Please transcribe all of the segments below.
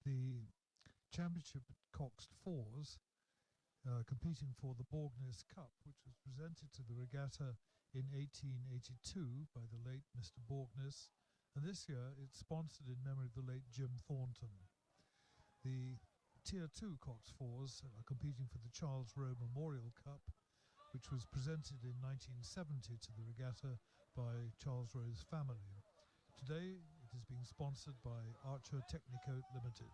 the championship coxed fours, competing for the Borgness Cup, which was presented to the regatta in 1882 by the late Mr. Borgness, and this year it's sponsored in memory of the late Jim Thornton. The Tier 2 coxed fours are competing for the Charles Rowe Memorial Cup, which was presented in 1970 to the regatta by Charles Rowe's family. Today it is being sponsored by Archer Technicoat Limited.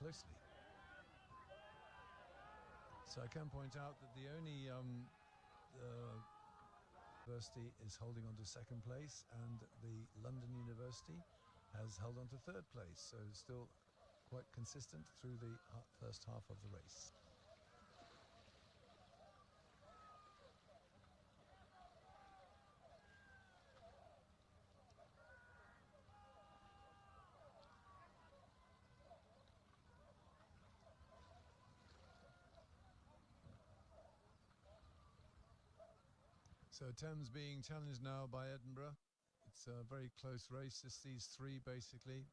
Closely. So I can point out that the only university is holding on to second place, and the London University has held on to third place, so it's still quite consistent through the first half of the race. So Thames being challenged now by Edinburgh. It's a very close race. It's these three basically.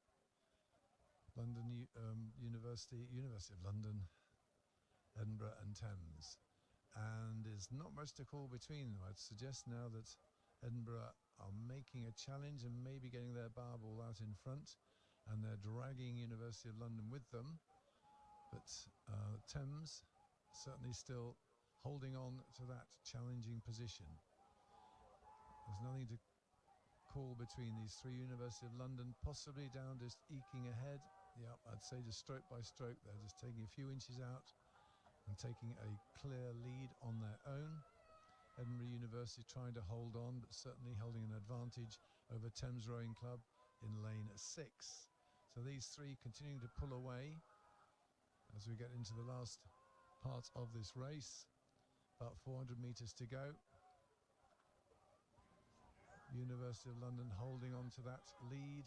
London University of London, Edinburgh and Thames. And there's not much to call between them. I'd suggest now that Edinburgh are making a challenge and maybe getting their bar ball out in front, and they're dragging University of London with them. But Thames certainly still holding on to that challenging position. There's nothing to call between these three. University of London possibly down, just eking ahead. Yeah, I'd say just stroke by stroke, they're just taking a few inches out and taking a clear lead on their own. Edinburgh University trying to hold on, but certainly holding an advantage over Thames Rowing Club in lane 6. So these three continuing to pull away as we get into the last part of this race. About 400 metres to go. University of London holding on to that lead.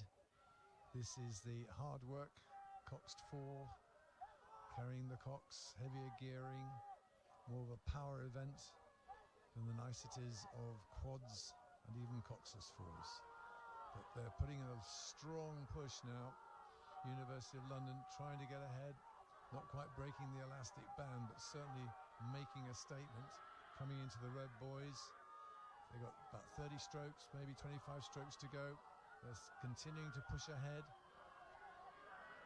This is the hard work, coxed 4, carrying the cox, heavier gearing, more of a power event than the niceties of quads and even coxless 4s. But they're putting in a strong push now. University of London trying to get ahead, not quite breaking the elastic band, but certainly making a statement, coming into the red boys. They've got about 30 strokes, maybe 25 strokes to go. They're continuing to push ahead.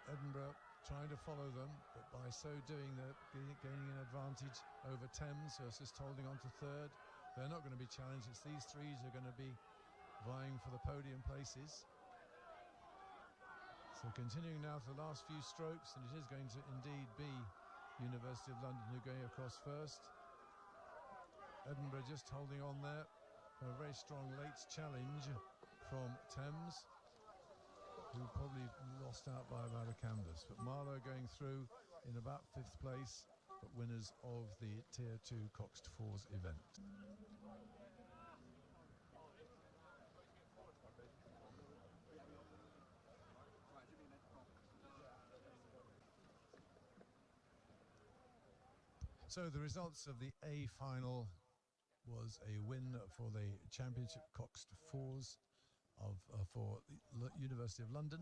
Edinburgh trying to follow them, but by so doing they're gaining an advantage over Thames, who is just holding on to third. They're not going to be challenged. It's these threes who are going to be vying for the podium places. So continuing now for the last few strokes, and it is going to indeed be University of London who are going across first. Edinburgh just holding on there. A very strong late challenge from Thames, who probably lost out by about a canvas. But Marlow going through in about 5th place, but winners of the Tier 2 coxed 4s event. So the results of the A final was a win for the championship coxed 4s of for the University of London.